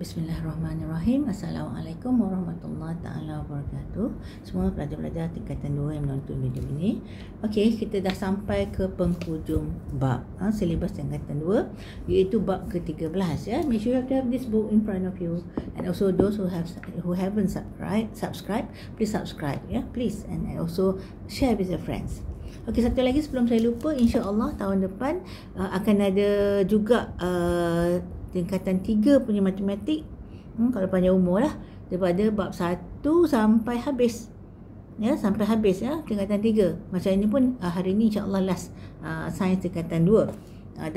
Bismillahirrahmanirrahim. Assalamualaikum warahmatullahi taala wabarakatuh. Semua pelajar-pelajar tingkatan 2 yang menonton video ini. Okey, kita dah sampai ke penghujung bab silibus tingkatan 2, iaitu bab ke-13 ya. Make sure you have this book in front of you, and also those who haven't subscribed, please subscribe ya, please, and also share with your friends. Okey, satu lagi sebelum saya lupa, insya-Allah tahun depan akan ada juga tingkatan 3 punya matematik, kalau panjang umur lah, daripada bab 1 sampai habis ya, sampai habis ya, tingkatan 3. Macam ini pun hari ini insya-Allah last sains tingkatan 2.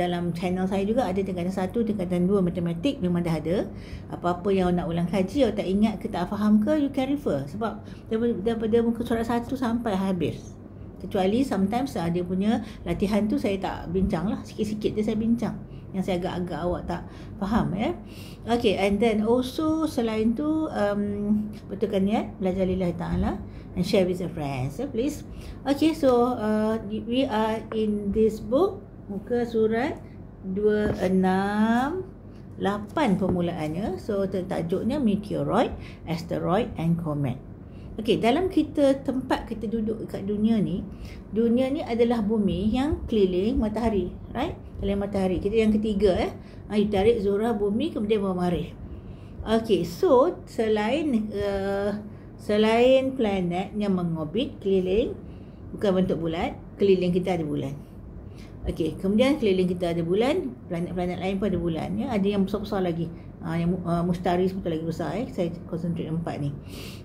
Dalam channel saya juga ada tingkatan 1, tingkatan 2 matematik, memang dah ada. Apa-apa yang nak ulang kaji atau tak ingat ke tak faham ke, you can refer, sebab daripada muka surat 1 sampai habis. Kecuali sometimes dia punya latihan tu saya tak bincang lah, sikit-sikit je saya bincang yang saya agak-agak awak tak faham ya. Okay, and then also selain tu betulkan niat, belajar lillahi ta'ala, and share with your friends please. Okay, so we are in this book, muka surat 268 permulaannya. So tajuknya meteoroid, asteroid and comet. Okey, dalam tempat kita duduk kat dunia ni adalah bumi yang keliling matahari, right? Keliling matahari. Kita yang ketiga you tarik Zuhrah, bumi, kemudian Marikh. Okey, so selain planet yang mengorbit keliling, bukan bentuk bulat, keliling kita ada bulan. Okey, kemudian keliling kita ada bulan, planet-planet lain pun ada bulan ya. Ada yang besar-besar lagi. Yang Mustari betul lagi besar saya concentrate 4 ni.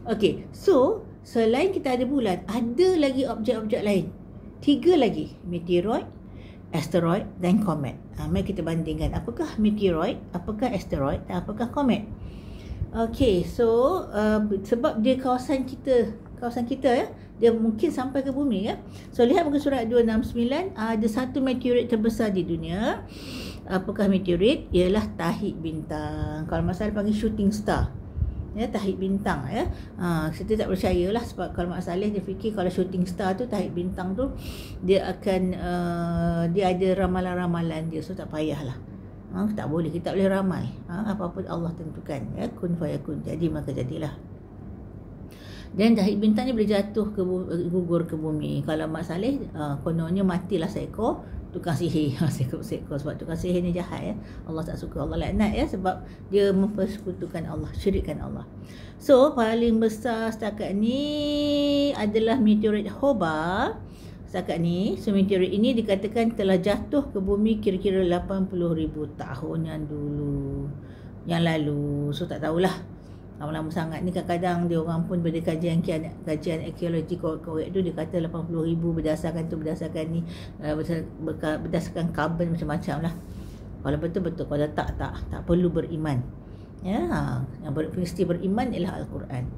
Okey, so selain kita ada bulan, ada lagi objek-objek lain. 3 lagi, meteoroid, asteroid dan comet. Mari kita bandingkan apakah meteoroid, apakah asteroid dan apakah comet. Okey, so sebab dia kawasan kita ya, dia mungkin sampai ke bumi ya. So lihat muka surat 269, ada satu meteorit terbesar di dunia. Apakah meteorit? Ialah Tahit Bintang. Kalau masalah panggil shooting star ya, Tahit Bintang ya. Kita tak percayalah, sebab kalau Mak Saleh dia fikir kalau shooting star tu, Tahit Bintang tu, dia akan dia ada ramalan-ramalan dia, so tak payahlah. Tak boleh, kita tak boleh ramal. Apa-apa Allah tentukan ya, kun fayakun, jadi maka jadilah. Dan Tahit Bintang ni boleh jatuh gugur ke bumi. Kalau Mak Saleh kononnya matilah seekor tukang sihir. Seekor sebab tukang sihir ni jahat ya. Allah tak suka, Allah laknat ya, sebab dia mempersekutukan Allah, syirikkan Allah. So paling besar setakat ni adalah meteorit Hobart. Setakat ni, so meteorit ini dikatakan telah jatuh ke bumi kira-kira 80,000 tahun yang lalu. So tak tahulah, lama-lama sangat ni. Kadang-kadang dia orang pun pada kajian arkeologi korek tu, dia kata 80,000 berdasarkan ni, berdasarkan karbon macam-macam lah. Kalau betul-betul, kalau tak perlu beriman ya. Yang mesti beriman ialah Al-Quran.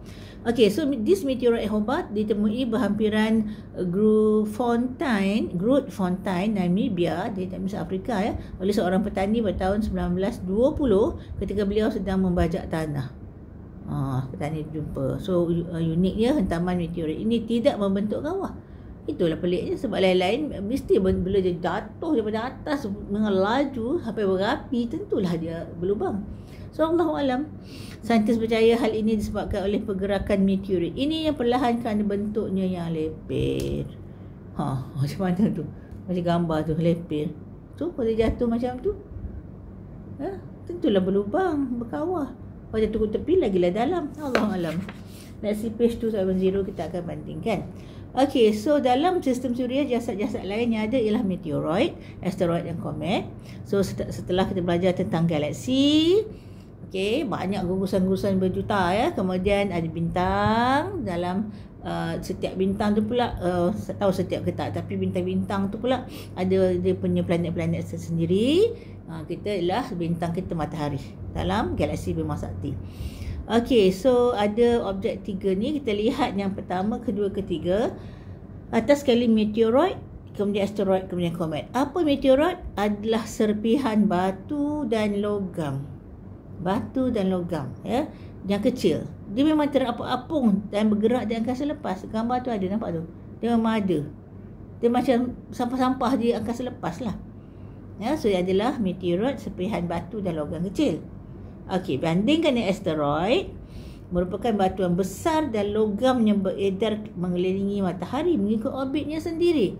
Okay, so this meteorite Hobart ditemui berhampiran Grootfontein, Namibia, di Afrika ya, oleh seorang petani pada tahun 1920 ketika beliau sedang membajak tanah. Petani jumpa. So uniknya hentaman meteorit ini tidak membentuk kawah. Itulah peliknya, sebab lain-lain mesti bila dia jatuh daripada atas dengan laju sampai berapi, tentulah dia berlubang. So Allahualam, saintis percaya hal ini disebabkan oleh pergerakan meteorit ini yang perlahan kerana bentuknya yang lepir. Macam mana tu? Macam gambar tu, lepir. So kalau dia jatuh macam tu, tentulah berlubang, berkawah. Kalau jatuh ke tepi, lagilah dalam. Allahualam. Let's see page 270, kita akan bandingkan. Okay, so dalam sistem suria, jasad-jasad lain yang ada ialah meteoroid, asteroid dan comet. So setelah kita belajar tentang galaksi, okay, banyak gugusan-gugusan berjuta ya. Kemudian ada bintang. Dalam setiap bintang tu pula, tak tahu setiap ke tak, tapi bintang-bintang tu pula ada dia punya planet-planet sendiri. Kita ialah bintang kita matahari dalam galaksi Bima Sakti. Okey, so ada objek 3 ni. Kita lihat yang pertama, kedua, ketiga. Atas sekali meteoroid, kemudian asteroid, kemudian comet. Apa meteoroid? Adalah serpihan batu dan logam. Batu dan logam ya, yang kecil. Dia memang terapung-apung dan bergerak di angkasa lepas. Gambar tu ada, nampak tu? Dia memang ada. Dia macam sampah-sampah di angkasa lepas lah. Ya, so ia adalah meteoroid, serpihan batu dan logam kecil. Okey, bandingkan dengan asteroid, merupakan batuan besar dan logam yang beredar mengelilingi matahari mengikut orbitnya sendiri.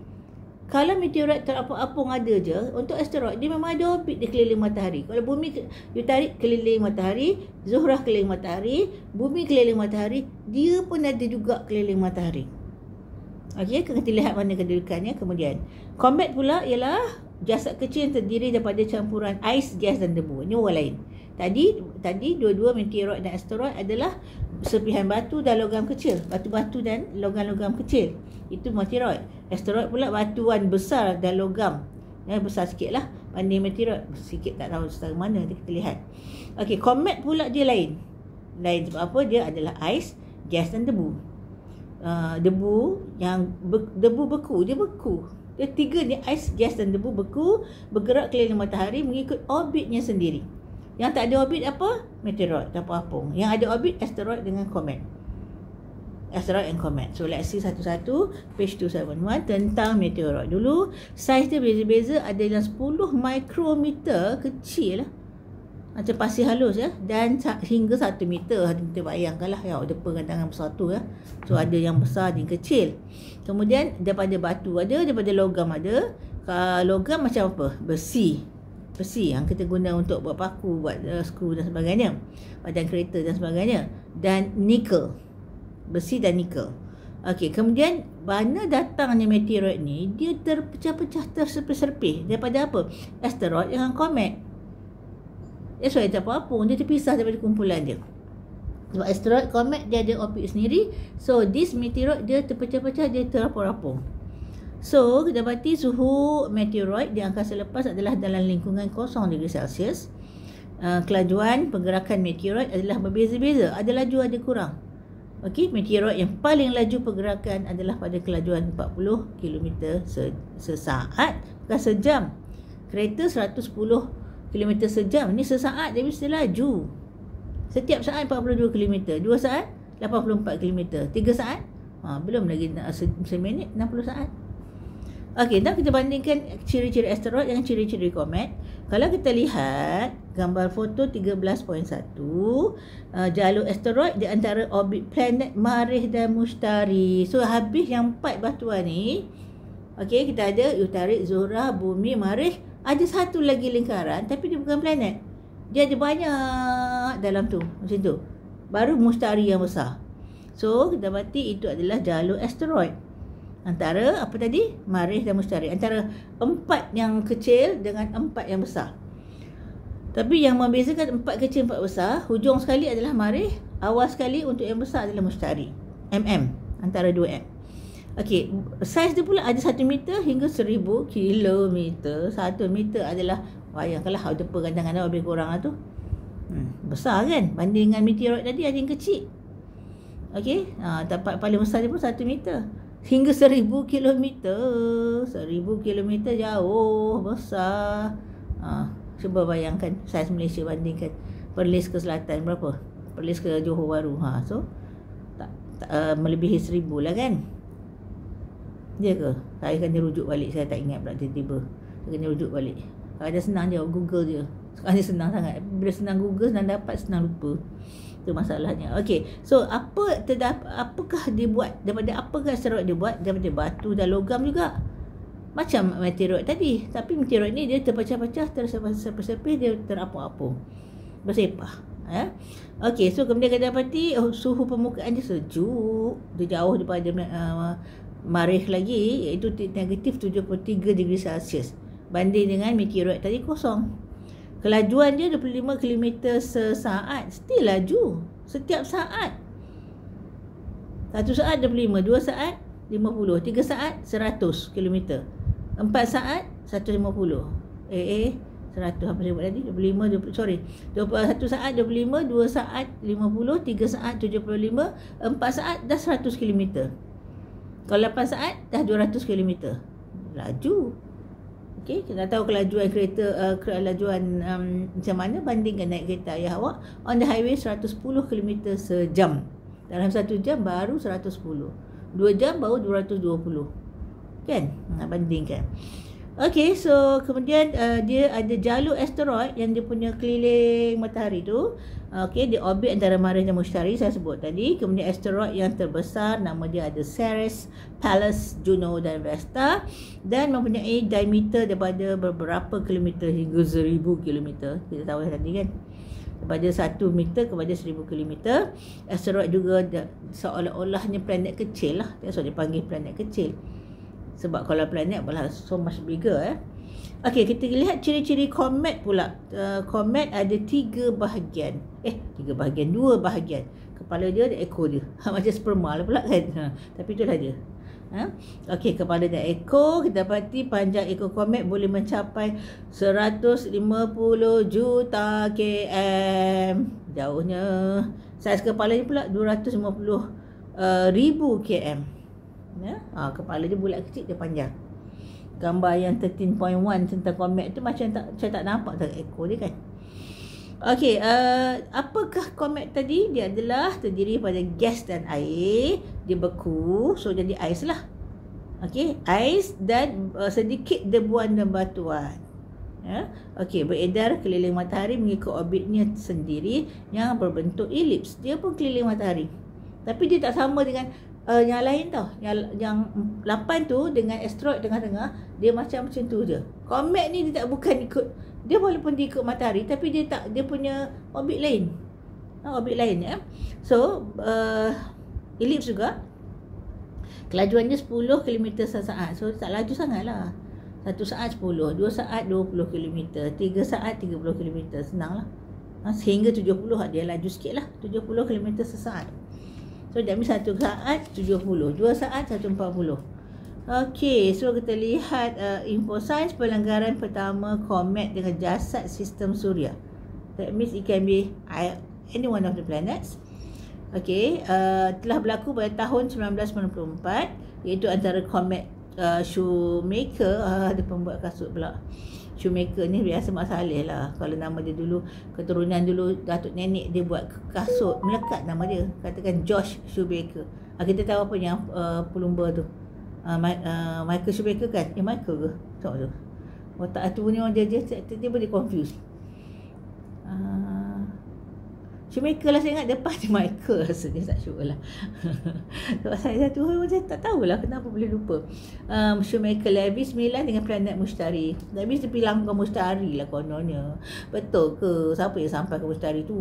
Kalau meteorit terapung-apung ada je, untuk asteroid dia memang ada orbit dia keliling matahari. Kalau bumi you tarik keliling matahari, Zuhrah keliling matahari, bumi keliling matahari, dia pun ada juga keliling matahari. Okey, kita lihat mana kedudukannya. Kemudian komet pula ialah jasad kecil yang terdiri daripada campuran ais, gas dan debu. Ini orang lain. Tadi dua-dua meteorit dan asteroid adalah serpihan batu dan logam kecil. Batu-batu dan logam-logam kecil. Itu meteorit. Asteroid pula batuan besar dan logam. Besar sikit lah banding meteorit. Sikit tak tahu setara mana kita lihat. Okey, komet pula dia lain. Lain sebab apa? Dia adalah ais, gas dan debu. Debu beku. Dia beku. Dia tiga ni, ais, gas dan debu beku, bergerak keliling matahari mengikut orbitnya sendiri. Yang tak ada orbit apa? Meteorit, apung. Yang ada orbit asteroid dengan komet. Asteroid and comet. So let's see satu-satu. Page 271 tentang meteorit dulu. Saiz dia beza-beza, ada yang 10 mikrometer, kecil lah. Macam pasir halus ya, dan hingga 1 meter. Kita bayangkanlah ya, depa dengan tangan besar tu ya. So ada yang besar, ada yang kecil. Kemudian daripada batu ada, daripada logam ada. Logam macam apa? Besi yang kita guna untuk buat paku, buat skru dan sebagainya, badan kereta dan sebagainya. Dan nikel, besi dan nikel. Okey, kemudian mana datangnya meteorit ni? Dia terpecah-pecah, terserpih-serpih daripada apa? Asteroid dengan komet. That's why tak apa-apa, dia terpisah daripada kumpulan dia. Sebab asteroid, komet dia ada orbit sendiri. So this meteorit dia terpecah-pecah, dia terapung-apung. So kita dapati suhu meteorit di angkasa lepas adalah dalam lingkungan 0 degree Celsius. Kelajuan pergerakan meteorit adalah berbeza-beza, ada laju ada kurang. Okey, meteorit yang paling laju pergerakan adalah pada kelajuan 40 km sesaat, bukan sejam. Kereta 110 km sejam, ni sesaat dia mesti laju. Setiap saat 42 km, 2 saat 84 km, 3 saat belum lagi seminit 60 saat. Okey, dan kita bandingkan ciri-ciri asteroid dengan ciri-ciri komet. Kalau kita lihat gambar foto 13.1, jalur asteroid di antara orbit planet Marikh dan Mushtari. So habis yang 4 batuan ni. Okey, kita ada Utarik, Zuhrah, Bumi, Marikh. Ada satu lagi lingkaran tapi dia bukan planet. Dia ada banyak dalam tu, macam tu. Baru Mushtari yang besar. So kita dapati itu adalah jalur asteroid. Antara apa tadi? Marikh dan Mushtari. Antara 4 yang kecil dengan 4 yang besar. Tapi yang membezakan 4 kecil 4 besar, hujung sekali adalah Marikh, awal sekali untuk yang besar adalah Mushtari. Antara 2 Okey, saiz dia pula ada 1 meter hingga 1000 kilometer. 1 meter adalah, bayangkanlah ada pegandangan lebih kurang lah tu. Besar kan? Banding dengan meteorit tadi ada yang kecil. Okey, tempat paling besar dia pun 1 meter. Hingga 1000 kilometer. 1000 kilometer jauh, besar. Cuba bayangkan saiz Malaysia bandingkan Perlis ke selatan berapa? Perlis ke Johor Bahru. So melebihi 1000 lah kan? Dia ke? Saya kena rujuk balik. Saya tak ingat pula tiba-tiba. Saya kena rujuk balik. Kalau ada senang je, Google je. Sekarang dia senang sangat. Bila senang Google, senang dapat, senang lupa. Itu masalahnya. Okey. So, apakah dia buat? Daripada apakah asteroid dia buat? Daripada batu dan logam juga. Macam meteorit tadi. Tapi meteorit ni dia terpecah-pecah, tersepih-sepih, dia terapung-apung. Bersepah. Okey. So, kemudian kita dapati suhu permukaan dia sejuk. Dia jauh daripada Marikh lagi, iaitu negatif 73 degree Celsius. Banding dengan meteorit tadi kosong. Kelajuan dia 25 km sesaat. Still laju. Setiap saat. 1 saat 25, 2 saat 50, 3 saat 100 km. 4 saat 150. 100 apa saya buat tadi? 25, 21 saat 25, 2 saat 50, 3 saat 75, 4 saat dah 100 km. Kalau 8 saat dah 200 km. Laju. Okey, kita tahu kelajuan kereta, kelajuan macam mana bandingkan naik kereta ayah awak on the highway 110 km sejam. Dalam 1 jam baru 110. 2 jam baru 220. Kan? Nak bandingkan. Okay, so kemudian dia ada jalur asteroid yang dia punya keliling matahari tu. Okay, dia orbit antara Mars dan Mushtari saya sebut tadi. Kemudian asteroid yang terbesar nama dia ada Ceres, Pallas, Juno dan Vesta, dan mempunyai diameter daripada beberapa kilometer hingga 1000 kilometer. Kita tahu tadi kan, daripada 1 meter kepada 1000 kilometer. Asteroid juga seolah-olahnya planet kecil lah. That's why dia panggil planet kecil. Sebab kalau planet adalah so much bigger. Okey, kita lihat ciri-ciri komet pula. Komet ada 3 bahagian. 3 bahagian, 2 bahagian. Kepala dia dan ekor dia. Macam sperma lah pula kan. Tapi itulah dia. Okey, kepala dan ekor. Kita dapati panjang ekor komet boleh mencapai 150 juta km. Jauhnya. Saiz kepalanya pula 250,000 km. Kepala dia bulat kecil, dia panjang. Gambar yang 13.1 tentang komet tu macam saya tak nampak tak ekor dia kan. Okey, apakah komet tadi? Dia adalah terdiri pada gas dan air. Dia beku, so jadi ais lah. Okey, ais dan sedikit debuan dan batuan. Okey, beredar keliling matahari mengikut orbitnya sendiri yang berbentuk elips. Dia pun keliling matahari. Tapi dia tak sama dengan yang lain tau. Yang 8 tu dengan asteroid tengah-tengah, dia macam tu je. Komet ni dia tak bukan ikut, dia walaupun dia ikut matahari tapi dia punya orbit lain. Orbit lain ya. So elips juga. Kelajuannya 10 km saat. So tak laju sangatlah. 1 saat 10, 2 saat 20 km, 3 saat 30 km. Senang lah. Sehingga 70 dia laju sikit lah. 70 km sesaat. So, that means 1 saat 70, 2 saat 140. Okey, so kita lihat info sains pelanggaran pertama komet dengan jasad sistem suria. That means it can be any one of the planets. Okey, telah berlaku pada tahun 1994, iaitu antara komet Shoemaker, ada pembuat kasut pula. Shoemaker ni biasa Mak Saleh lah. Kalau nama dia dulu, keturunan dulu datuk nenek dia buat kasut, melekat nama dia. Katakan Josh Shoemaker. Kita tahu apa yang pelumba tu. Michael Shoemaker kan? Michael ke? Tengok tu. Otak tu ni dia boleh confuse. Shoemaker lah saya ingat, depan dia Michael rasanya, tak sure lah. Sebab saya satu saya tak tahulah kenapa boleh lupa. Shoemaker Levy 9 dengan planet Mushtari. Levy dia bilang ke Mushtari lah kononnya. Betul ke? Siapa yang sampai ke Mushtari tu?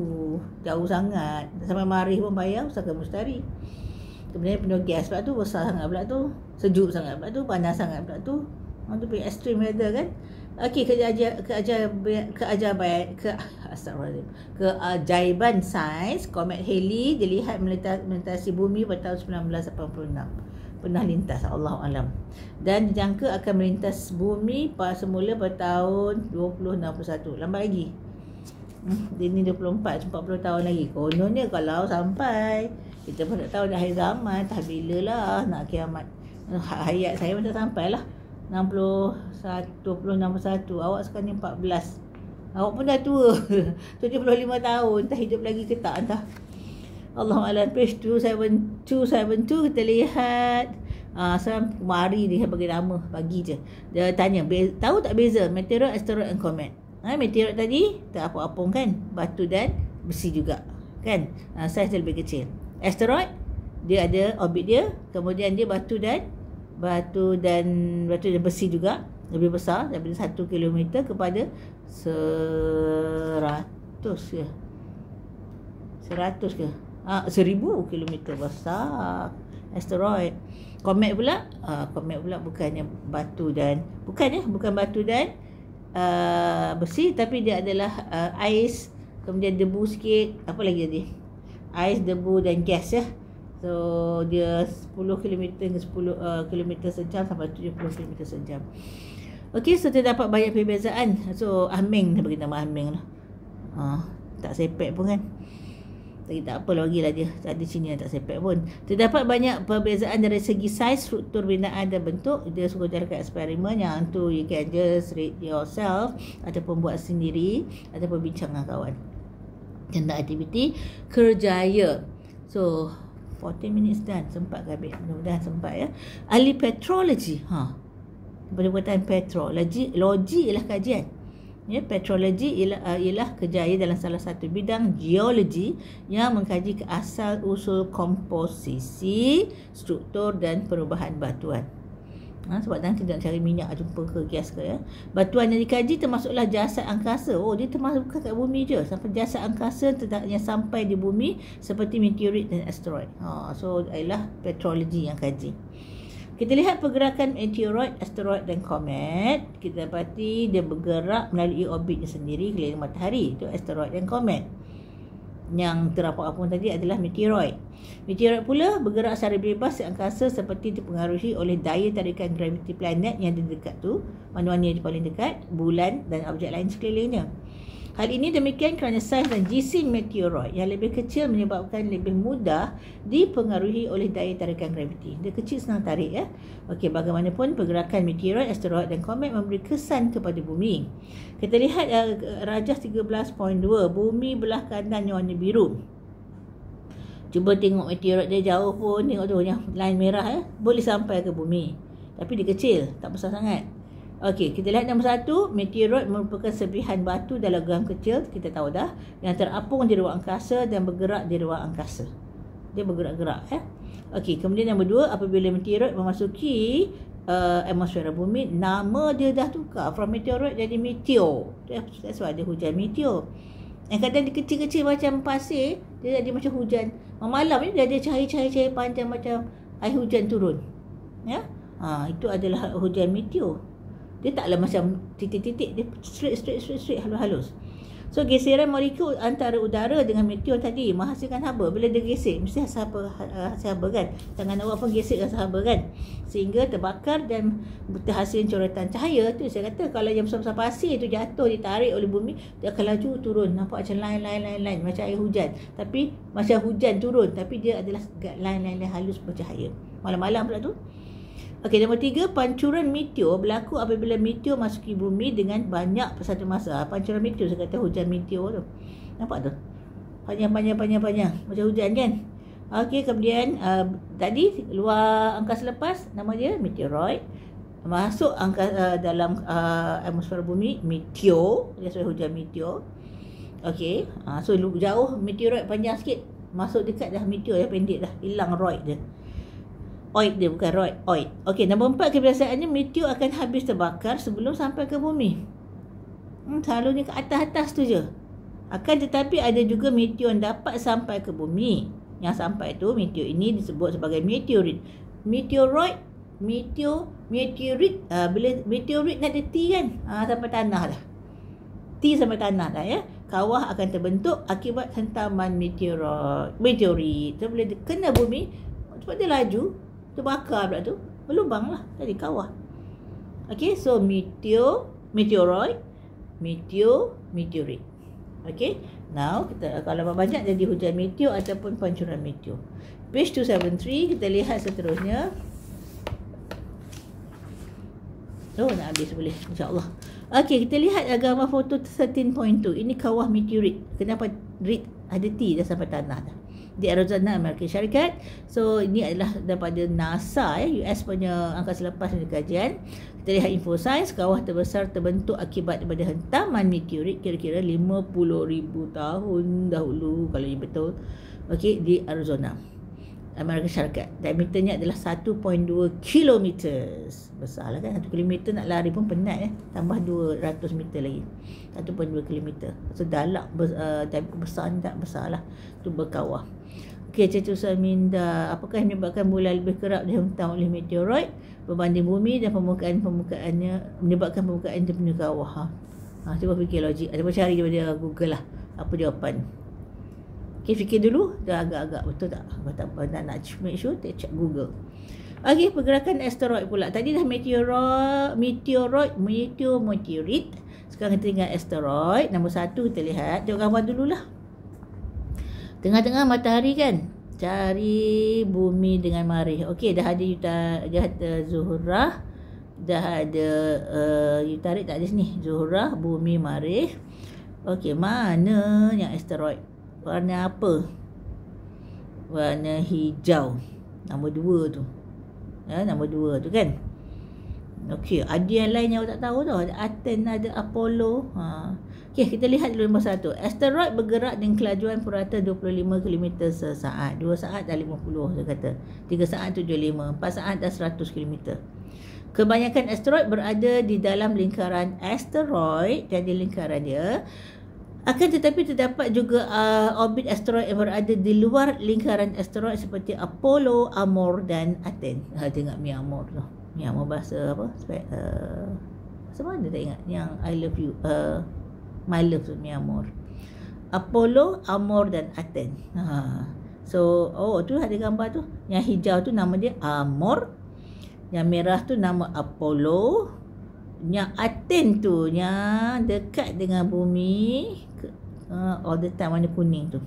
Jauh sangat. Sampai Marikh pun bayar usah ke Mushtari. Kemudian penuh gas pula tu, besar sangat pula tu, sejuk sangat pula tu, panas sangat pula tu. Tu punya extreme weather kan. Okey, keajaiban sains, komet Halley dilihat melintasi bumi pada tahun 1986. Pernah lintas, Allahualam. Dan dijangka akan melintas bumi semula pada tahun 2061. Lambat lagi. Ini 24, 40 tahun lagi. Kononnya kalau sampai, kita pun tak tahu dah akhir zaman, tak bila lah nak kiamat. Hayat saya pun tak sampai lah. 2061. Awak sekarang ni 14. Awak pun dah tua. 75 tahun. Tak hidup lagi ke tak entah. Allahualam. Page 272 kita lihat. Sekarang Kumari ni saya bagi nama. Bagi je. Dia tanya, tahu tak beza meteor, asteroid dan komet? Meteor tadi tak apa-apa kan, batu dan besi juga kan. Saiz dia lebih kecil. Asteroid dia ada orbit dia, kemudian dia batu dan besi juga, lebih besar daripada 1 km kepada 100 ke? 100 ke? 1000 km besar asteroid. Komet pula bukannya batu dan bukan batu dan besi, tapi dia adalah ais, kemudian debu sikit, apa lagi tadi? Ais, debu dan gas ya. So dia 10 km hingga 10 km sejam sampai 70 km sejam. Okey, so terdapat banyak perbezaan. So Ahmeng, dia bagi nama Ahmeng lah. Tak sepek pun kan. Tapi tak apa lagi lah dia. Tak ada sini yang tak sepek pun. Terdapat banyak perbezaan dari segi saiz, struktur binaan dan bentuk. Dia suka jadikan eksperimen yang tu you can just read yourself ataupun buat sendiri ataupun bincang dengan kawan tentang aktiviti kerjaya. So 40 minutes done. Sempat ke habis? Mudah-mudahan sempat ya. Ahli petrologi. Perbuatan petrologi, logi ialah kajian. Ya, petrologi ialah kerjaya dalam salah satu bidang geologi yang mengkaji asal usul komposisi, struktur dan perubahan batuan. Sebab nanti nak cari minyak jumpa ke gas ke ya. Batuan yang dikaji termasuklah jasad angkasa. Oh, dia termasuk bukan kat bumi je. Sampai jasad angkasa yang sampai di bumi seperti meteorit dan asteroid. So ialah petrologi yang kaji. Kita lihat pergerakan meteoroid, asteroid dan komet. Kita dapati dia bergerak melalui orbitnya sendiri keliling matahari. Itu asteroid dan komet. Yang terapung-apung tadi adalah meteoroid. Meteoroid pula bergerak secara bebas di angkasa seperti dipengaruhi oleh daya tarikan graviti planet yang di dekat tu. Mana-mana yang paling dekat, bulan dan objek lain sekelilingnya. Hal ini demikian kerana saiz dan jisim meteoroid yang lebih kecil menyebabkan lebih mudah dipengaruhi oleh daya tarikan graviti. Dia kecil, senang tarik ya. Okey, bagaimanapun pergerakan meteoroid, asteroid dan komet memberi kesan kepada bumi. Kita lihat rajah 13.2, bumi belah kanan yang warna biru. Cuba tengok meteoroid dia jauh pun, tengok tu yang line merah ya, boleh sampai ke bumi. Tapi dia kecil, tak besar sangat. Okey, kita lihat nombor 1, meteoroid merupakan serpihan batu dalam logam kecil, kita tahu dah, yang terapung di ruang angkasa dan bergerak di ruang angkasa. Dia bergerak-gerak ya. Okey, kemudian nombor 2, apabila meteoroid memasuki atmosfera bumi, nama dia dah tukar from meteoroid jadi meteor. That's why ada hujan meteor. Yang kadang dia kecil-kecil macam pasir, dia jadi macam hujan. Malam ni dia ada cahaya-cahaya panjang macam air hujan turun. Ya. Itu adalah hujan meteor. Dia taklah macam titik-titik, dia straight, halus-halus. So, geseran molekul antara udara dengan meteor tadi menghasilkan haba. Bila dia gesek, mesti hasil haba kan. Tangan awak pun gesek hasil haba kan. Sehingga terbakar dan terhasil coretan cahaya. Tu saya kata, kalau yang besar-besar pasir tu jatuh, ditarik oleh bumi, dia akan laju turun. Nampak macam line, macam air hujan. Tapi, macam hujan turun. Tapi dia adalah line halus bercahaya. Malam-malam pula tu. Okey, nombor 3, pancuran meteor berlaku apabila meteor masuki bumi dengan banyak satu masa. Pancuran meteor, saya kata hujan meteor tu. Nampak tu? Panjang. Macam hujan kan? Okey, kemudian tadi luar angkasa lepas, nama dia meteoroid. Masuk dalam atmosfera bumi, meteor. Dia sebagai hujan meteor. Okey, so jauh meteoroid panjang sikit. Masuk dekat dah meteor, dah pendek dah. Hilang roid dia. Oid dia, bukan roid, oid. Okey, nombor 4, kebiasaannya meteor akan habis terbakar sebelum sampai ke bumi. Selalunya ke atas-atas tu je. Akan tetapi ada juga meteor yang dapat sampai ke bumi. Yang sampai tu, meteor ini disebut sebagai meteorit. Meteoroid, meteorit. Bila meteorit nak ada T kan? Sampai tanah dah. T sampai tanah dah ya. Kawah akan terbentuk akibat hentaman meteorit. So, bila dia kena bumi, sebab dia laju, terbakar pula tu, berlubang lah tadi kawah. Okey, so meteoroid, meteorit. Okey, now kita kalau banyak jadi hujan meteor ataupun pancuran meteor. Page 273, kita lihat seterusnya. Nak habis boleh, insyaAllah. Okey, kita lihat gambar foto 13.2. Ini kawah meteorit. Kenapa ada T dah sampai tanah dah? Di Arizona, Amerika Syarikat. So, ini adalah daripada NASA, US punya angkasa lepas dari kajian. Kita lihat info sains, kawah terbesar terbentuk akibat daripada hentaman meteorit kira-kira 50,000 tahun dahulu, kalau ini betul. Okey, di Arizona, Amerika Syarikat. Diameternya adalah 1.2 km. Besar lah kan, 1 km nak lari pun penat ya. Tambah 200 meter lagi, 1.2 km. So, dalam besar ni tak besar lah. Itu berkawah. Okey, cetusan minda. Apakah yang menyebabkan bulan lebih kerap dihentam oleh meteoroid berbanding bumi dan permukaannya menyebabkan permukaan dia punya kawah? Cuba fikir logik. Ada cari daripada Google lah apa jawapan. Okey, fikir dulu. Dah agak-agak betul tak? Kalau tak nak make sure, check Google. Okey, pergerakan asteroid pula. Tadi dah meteoroid, meteorit. Sekarang kita tinggal asteroid. Nombor 1 kita lihat. Tengok gambar dululah. Tengah-tengah matahari kan. Cari bumi dengan marikh. Okey, dah ada Zuhrah. Dah ada Utarid tak ada sini. Zuhrah, bumi, marikh. Okey, mana yang asteroid? Warna apa? Warna hijau. Nombor 2 tu. Nombor 2 tu kan. Okey, ada yang lain yang awak tak tahu tau. Ada Aten, ada Apollo. Okey, kita lihat dulu nombor 1. Asteroid bergerak dengan kelajuan purata 25 km sesaat. 2 saat dah 50 dia kata. 3 saat 75, 4 saat dah 100 km. Kebanyakan asteroid berada di dalam lingkaran asteroid, jadi lingkaran dia. Akan tetapi terdapat juga orbit asteroid yang berada di luar lingkaran asteroid seperti Apollo, Amor dan Aten. Tengok Myanmar tu. Myanmar bahasa apa? Mana tak ingat yang I love you. My love tu Myanmar. Apollo, Amor dan Aten. So, tu ada gambar tu. Yang hijau tu nama dia Amor. Yang merah tu nama Apollo. Yang Aten tu yang dekat dengan bumi. All the time warna kuning tu.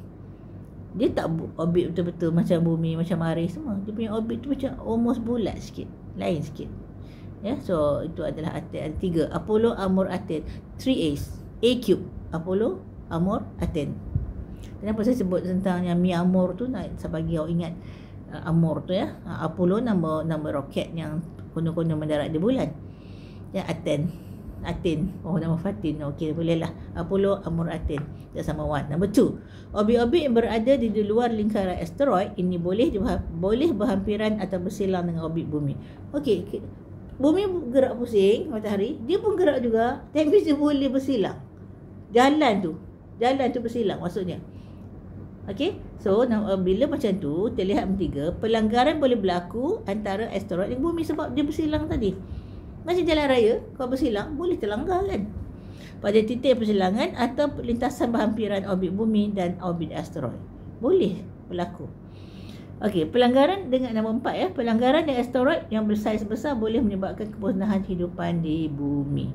Dia tak orbit betul-betul macam bumi, macam Mars semua. Dia punya orbit tu macam almost bulat sikit, lain sikit. Ya, so itu adalah Aten. Ada 3, Apollo, Amor, Aten. 3A's. A cube. Apollo, Amor, Aten. Kenapa saya sebut tentang yang Myanmar tu, nak bagi awak ingat Amor tu ya. Apollo nama roket yang konon-konon mendarat di bulan. Ya, Aten. Nama Fatin. Okey, bolehlah. Apollo, Amor, Aten. Dah sama 1. Number 2. Orbit-orbit yang berada di luar lingkaran asteroid ini boleh berhampiran atau bersilang dengan orbit bumi. Okey, bumi gerak pusing, matahari, dia pun gerak juga, tapi dia boleh bersilang. Jalan tu bersilang maksudnya. Okey, so bila macam tu, terlihat 3, pelanggaran boleh berlaku antara asteroid dan bumi sebab dia bersilang tadi. Macam jalan raya, kalau bersilang, boleh terlanggar kan? Pada titik persilangan atau lintasan berhampiran orbit bumi dan orbit asteroid. Boleh berlaku. Okey, pelanggaran dengan nombor 4 ya. Pelanggaran dengan asteroid yang bersaiz besar boleh menyebabkan kemusnahan kehidupan di bumi.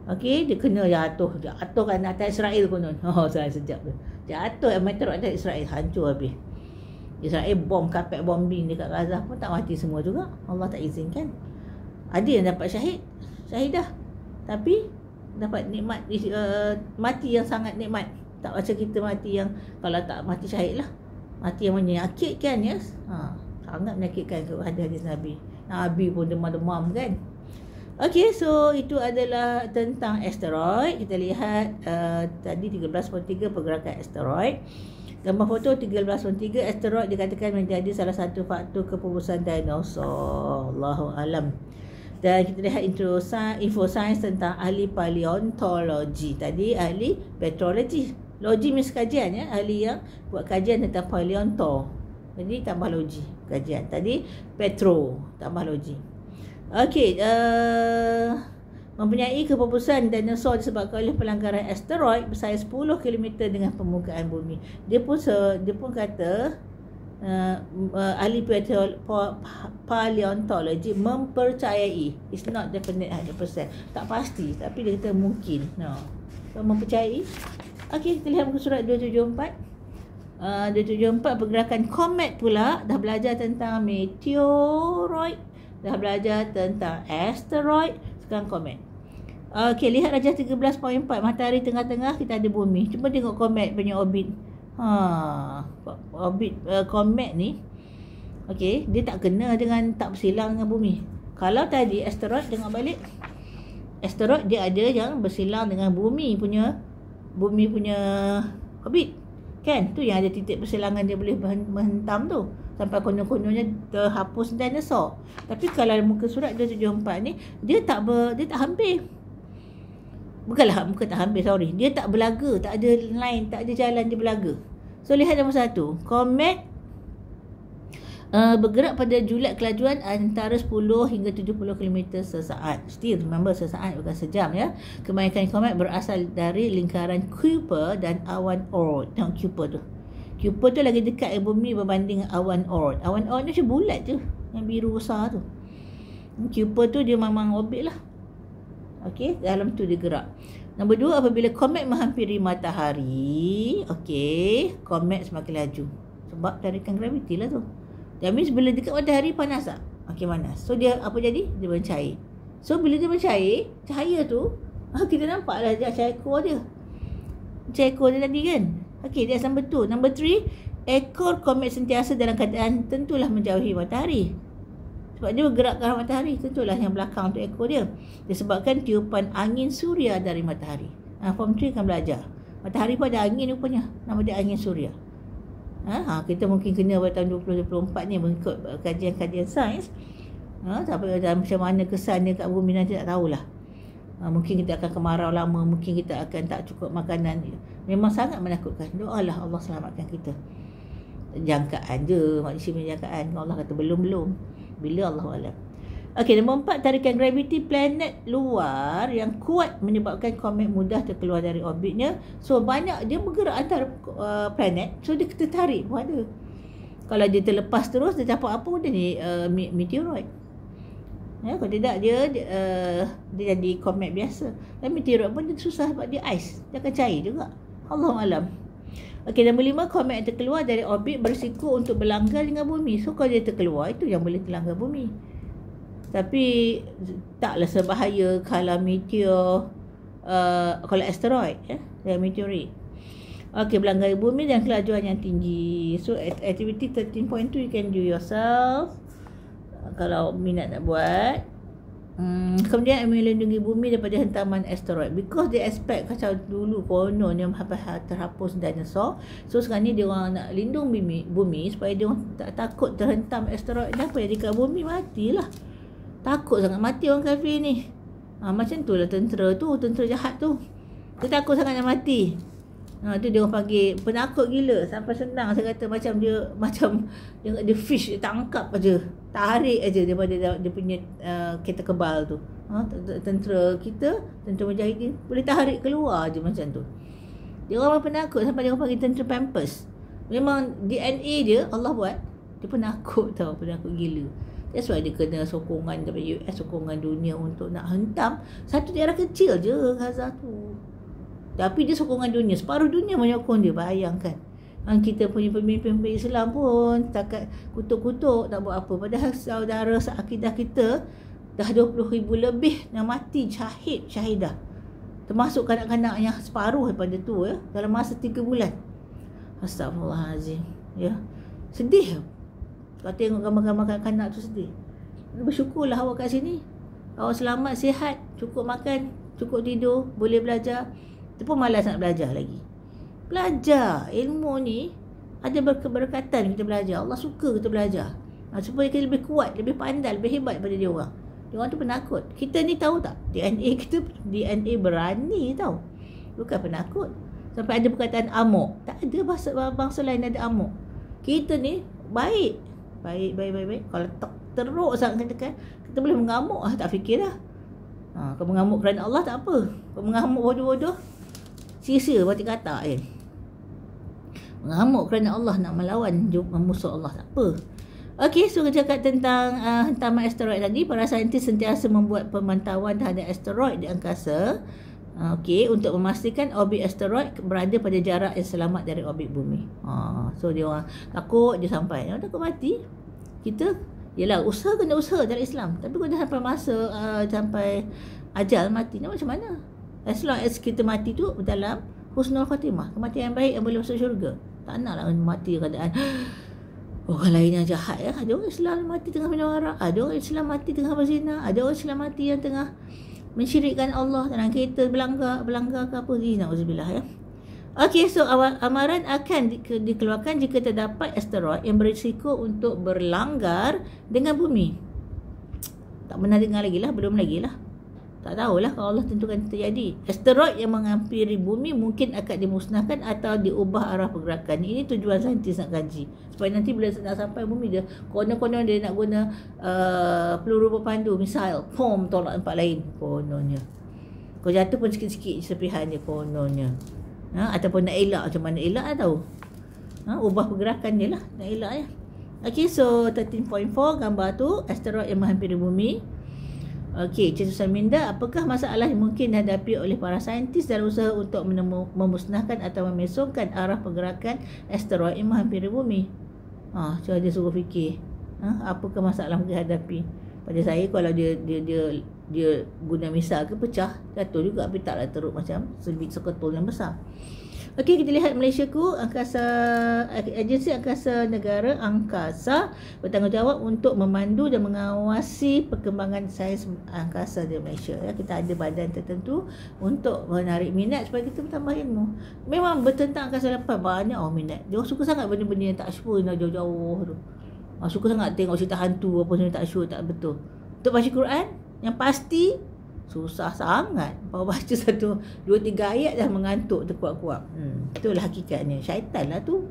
Okey, dia kena jatuh kan atas Israel konon. Saya sejak tu. Jatuh meteor atas Israel, hancur habis. Israel kapet bombing dekat Gaza pun tak mati semua juga. Allah tak izinkan. Ada yang dapat syahidah. Tapi dapat nikmat mati yang sangat nikmat. Tak macam kita mati yang kalau tak mati syahid lah. Mati yang menyakitkan ya. Sangat menyakitkan hadis Nabi. Nabi pun demam-demam kan. Okey, so itu adalah tentang asteroid. Kita lihat tadi 13.3 pergerakan asteroid. Gambar foto 13.3, asteroid dikatakan menjadi salah satu faktor kepubusan dinosaur. Allahu alam. Dan kita lihat info sains tentang ahli paleontologi. Tadi ahli petrologi. Logi means kajian ya. Ahli yang buat kajian tentang paleonto. Jadi tambah logi kajian. Tadi petro tambah logi. Okey, mempunyai kepupusan dinosaur disebabkan oleh pelanggaran asteroid bersaiz 10 km dengan permukaan bumi. Dia pun kata ahli paleontologi mempercayai, it's not definite 100%, tak pasti, tapi dia kata mungkin. So mempercayai. Okey, kita lihat muka surat 274. 274 pergerakan komet pula. Dah belajar tentang meteoroid, dah belajar tentang asteroid, sekarang komet. Okey, lihat rajah 13.4, matahari tengah-tengah, kita ada bumi. Cuba tengok komet punya orbit. Orbit komet ni, okey, dia tak kena dengan, tak bersilang dengan bumi. Kalau tadi asteroid, tengok balik, asteroid dia ada yang bersilang dengan bumi punya orbit kan, tu yang ada titik persilangan, dia boleh menghentam tu sampai konon-kononnya terhapus dinosaur. Tapi kalau muka surat 274 ni, dia tak hampir. Bukan tak hampir, sorry. Dia tak berlaga, tak ada line, tak ada jalan dia berlaga. So lihat nombor 1. Komet bergerak pada julat kelajuan antara 10 hingga 70 km sesaat. Still remember sesaat bukan sejam ya. Kebanyakan komet berasal dari lingkaran Kuiper dan awan Oort. Tengok Kuiper tu. Kuiper tu lagi dekat dengan bumi berbanding awan Oort. Awan Oort ni macam bulat je, yang biru besar tu. Kuiper tu dia memang orbit lah. Okey, dalam tu dia gerak. Nombor 2, apabila komet menghampiri matahari, okey, komet semakin laju. Sebab tarikan graviti lah tu. That means bila dekat matahari panas tak? Okey, panas. So dia apa jadi? Dia mencair. So bila dia mencair, cahaya tu, kita nampak lah cahaya core dia. Cahaya core dia tadi kan? Okey, dia asam betul. Nombor 3, ekor komet sentiasa dalam keadaan tentulah menjauhi matahari. Sebab dia bergerak ke arah matahari. Tentulah yang belakang untuk ekor dia. Disebabkan tiupan angin suria dari matahari. Form 3 akan belajar. Matahari pun ada angin rupanya. Nama dia angin suria. Kita mungkin kena pada tahun 2024 ni mengikut kajian-kajian sains. Tapi macam mana kesannya kat bumi nanti tak tahulah. Mungkin kita akan kemarau lama, mungkin kita akan tak cukup makanan. Memang sangat menakutkan. Doalah Allah selamatkan kita. Jangkaan je, manusia punya jangkaan. Allah kata belum. Bila Allah alam. Okey, nombor 4, tarikan graviti planet luar yang kuat menyebabkan komet mudah terkeluar dari orbitnya. So banyak dia bergerak antara planet, so dia tertarik pun ada. Kalau dia terlepas terus, dia capai apa dia ni meteoroid. Kalau tidak dia jadi komet biasa. Dan meteoroid pun dia susah sebab dia ais. Dia akan cair juga. Allahu alam. Okey, nombor 5, komet yang terkeluar dari orbit berisiko untuk berlanggar dengan bumi. So kalau dia terkeluar, itu yang boleh terlanggar bumi. Tapi taklah sebahaya kalau meteor, kalau asteroid dan meteorit. Okey, berlanggar bumi dan kelajuan yang tinggi. So activity 13.2 you can do yourself kalau minat nak buat. Kemudian melindungi bumi daripada hentaman asteroid, because they expect macam dulu konon yang terhapus dinosaur. So sekarang ni dia orang nak lindung bumi supaya dia orang tak takut terhentam asteroid. Dan apa yang dekat bumi matilah. Takut sangat mati orang kafir ni. Macam tu lah tentera jahat tu. Dia takut sangat nak mati. Tu dia orang panggil penakut gila. Sampai senang saya kata macam dia fish, dia tangkap aja, tarik aja daripada dia punya kereta kebal tu. Tentera kita, tentera mujahidin boleh tarik keluar aja macam tu. Dia orang penakut sampai dia orang panggil tentera Pampers. Memang DNA dia Allah buat. Dia penakut tau, penakut gila. That's why dia kena sokongan daripada US, sokongan dunia untuk nak hentam satu daerah kecil je, Gaza tu. Tapi dia sokongan dunia, separuh dunia menyokong dia. Bayangkan, kita punya pemimpin Islam pun takat kutuk-kutuk tak buat apa. Padahal saudara seakidah kita dah 20,000 lebih yang mati syahidah. Termasuk kanak-kanak yang separuh daripada tu dalam masa 3 bulan. Astagfirullahalazim. Sedih. Kalau tengok gambar-gambar kanak tu sedih. Bersyukurlah awak kat sini. Awak selamat, sihat, cukup makan, cukup tidur, boleh belajar. Itu pun malas nak belajar lagi. Belajar ilmu ni ada keberkatan kita belajar. Allah suka kita belajar. Supaya kita lebih kuat, lebih pandai, lebih hebat daripada dia orang. Dia orang tu penakut. Kita ni tahu tak? DNA kita DNA berani tau. Bukan penakut. Sampai ada perkataan amok. Tak ada bangsa lain ada amok. Kita ni baik. Kalau teruk sangat kita boleh mengamuk. Tak fikir dah. Kau mengamuk kerana Allah tak apa. Kau mengamuk bodoh-bodoh, sia-sia berarti kata mengamuk kerana Allah nak melawan musuh Allah, tak apa. Okey, so kita cakap tentang hentaman asteroid tadi. Para saintis sentiasa membuat pemantauan terhadap asteroid di angkasa. Okey, untuk memastikan orbit asteroid berada pada jarak yang selamat dari orbit bumi. So dia orang takut dia sampai. Dia takut mati. Kita yalah kena usaha dari Islam. Tapi kalau dah sampai masa sampai ajal mati, nak macam mana? As long as kita mati tu dalam husnul khatimah, kematian yang baik yang boleh masuk syurga. Tak naklah mati keadaan orang lain yang jahat ya. Ada orang Islam mati tengah minum arak, ada orang Islam mati tengah berzina, ada orang Islam mati yang tengah mensyirikkan Allah dalam kereta berlanggar ke apa ni, nauzubillah ya. Okey, so amaran akan dikeluarkan jika terdapat asteroid yang berisiko untuk berlanggar dengan bumi. Tak pernah dengar lagi lah, belum lagi lah. Tak tahulah kalau Allah tentukan terjadi. Asteroid yang menghampiri bumi mungkin akan dimusnahkan atau diubah arah pergerakan. Ini tujuan saintis nak kaji. Supaya nanti bila nak sampai bumi dia, konon-konon dia nak guna peluru berpandu, misail, tolak tempat lain kononnya. Kau jatuh pun sikit-sikit serpihan dia kononnya. Ataupun nak elak, macam mana elak lah tahu. Ubah pergerakan dia lah, nak elak ya. Okay, so 13.4 gambar tu, asteroid yang menghampiri bumi. Okey, Cik Minda, apakah masalah yang mungkin dihadapi oleh para saintis dalam usaha untuk memusnahkan atau memesongkan arah pergerakan asteroid yang menghampiri bumi? Cuba dia suruh fikir. Apakah masalah yang dihadapi? Pada saya kalau dia guna misal ke pecah, jatuh juga, tapi taklah teruk macam sebit seketul yang besar. Okey, kita lihat Malaysia ku, Agensi Angkasa Negara Angkasa bertanggungjawab untuk memandu dan mengawasi perkembangan sains angkasa di Malaysia. Ya, kita ada badan tertentu untuk menarik minat supaya kita bertambah ilmu. Memang bertentang angkasa lepas banyak orang minat. Dia suka sangat benda-benda yang tak sure, yang jauh-jauh tu. Suka sangat tengok cerita hantu apa semua tak sure, tak betul. Untuk baca Quran yang pasti susah sangat. Bawa baca 1, 2, 3 ayat dah mengantuk terkuat-kuat. Itulah hakikatnya. Syaitan lah tu.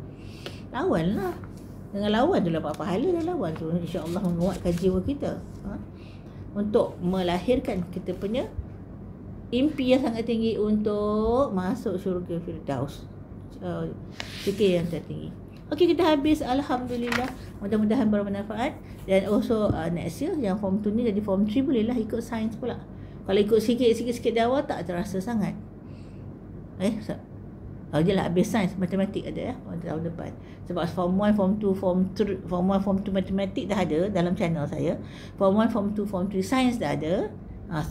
Lawan lah. Dengan lawan tu dapat pahala, dan lawan tu insya-Allah menguatkan jiwa kita. Untuk melahirkan kita punya impi yang sangat tinggi untuk masuk syurga Firdaus. Fikir yang tertinggi. Okey, kita habis. Alhamdulillah. Mudah-mudahan bermanfaat. Dan also next year yang form 2 ni jadi form 3 bolehlah ikut sains pula. Kalau ikut sikit di awal tak terasa sangat. Jelah habis sains, matematik ada tahun depan. Sebab form 1, form 2, form 1, form 2 matematik dah ada dalam channel saya. Form 1, form 2, form 3 sains dah ada.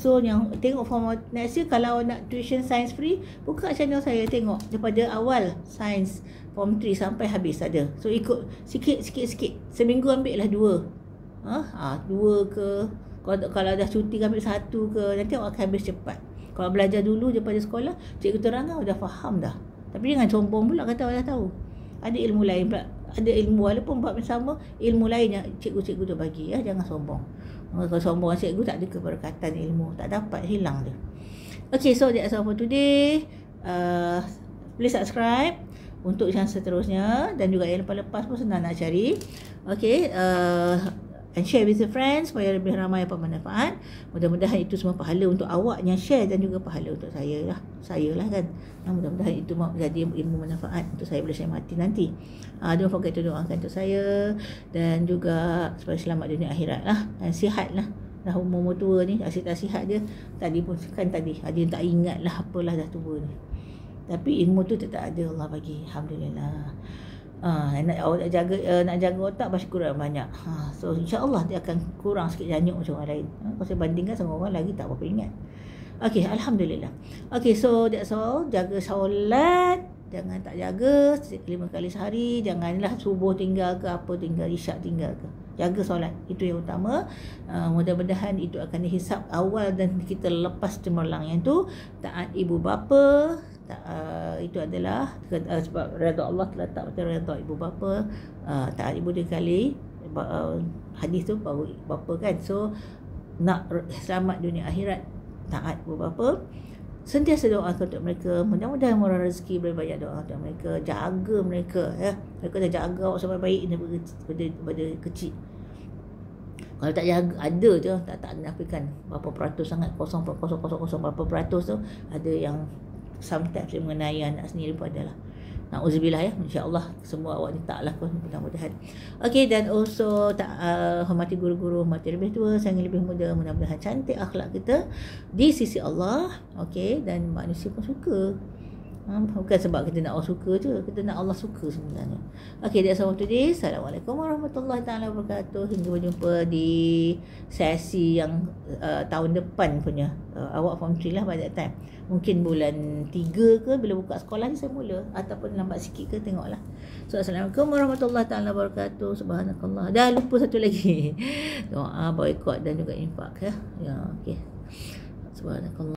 So yang tengok form next year, kalau nak tuition science free, buka channel saya, tengok daripada awal sains form 3 sampai habis ada. So ikut sikit. Seminggu ambil lah 2. 2 ke, kalau dah cuti ambil 1 ke, nanti awak akan habis cepat. Kalau belajar dulu daripada sekolah, cikgu terangkan dah faham dah. Tapi jangan sombong pula kata awak dah tahu. Ada ilmu lain pula. Ada ilmu walaupun bab yang sama, ilmu lain yang cikgu-cikgu tu bagi. Jangan sombong. Kalau sombong cikgu tak ada keberkatan ilmu, tak dapat, hilang dia. Okay, so that's all for today. Please subscribe untuk yang seterusnya, dan juga yang lepas-lepas pun senang nak cari. Okay, and share with your friends supaya lebih ramai yang bermanfaat. Mudah-mudahan itu semua pahala untuk awak yang share, dan juga pahala untuk saya lah kan. Mudah-mudahan itu jadi ilmu manfaat untuk saya bila saya mati nanti. Don't forget to doakan untuk saya, dan juga supaya selamat dunia akhirat lah, dan sihat lah. Dah umur tua ni, asyik tak sihat je. Tadi pun kan ada yang tak ingat lah apalah dah tua ni. Tapi ilmu tu tetap ada, Allah bagi. Alhamdulillah. Nak jaga otak baca Quran banyak. So insya-Allah dia akan kurang sikit janyuk macam orang lain. Kalau saya bandingkan sama orang lagi tak berapa ingat. Okey, alhamdulillah. Okey, so that's all. Jaga solat, jangan tak jaga 5 kali sehari. Janganlah subuh tinggal ke apa tinggal, isyak tinggal ke. Jaga solat, itu yang utama. Mudah-mudahan itu akan dihisap awal dan kita lepas cemerlang. Yang tu taat ibu bapa. Itu adalah sebab redha Allah terletak pada redha ibu bapa. Taat ibu 2 kali, hadis tu baru bapa kan. So nak selamat dunia akhirat, taat ibu bapa. Sentiasa doa untuk mereka, mudah-mudahan murah rezeki, banyak doa untuk mereka, jaga mereka ya. Mereka dah jaga awak sampai baik daripada kecil. Kalau tak jaga, ada je tak nafikan berapa peratus sangat, 0.000 berapa peratus tu ada yang sometimes dia mengenai anak sendiri pun adalah. Na'udzubillah ya, insya-Allah semua awak ni taklah pun, mudah-mudahan. Okey, dan also hormati guru-guru, hormati lebih tua, sayangi lebih muda, mudah-mudahan cantik akhlak kita di sisi Allah. Okey, dan manusia pun suka. Bukan sebab kita nak orang suka je, kita nak Allah suka sebenarnya. Okey, that's all today. Assalamualaikum warahmatullahi taala wabarakatuh. Hingga berjumpa di sesi yang tahun depan punya. Awak form 3 lah by that time. Mungkin bulan 3 ke, bila buka sekolah ni saya mula, ataupun lambat sikit ke, tengoklah. So assalamualaikum warahmatullahi taala wabarakatuh. Subhanakallah. Dah lupa satu lagi. Doa, boikot dan juga infak ya. Ya, okey. Subhanakallah.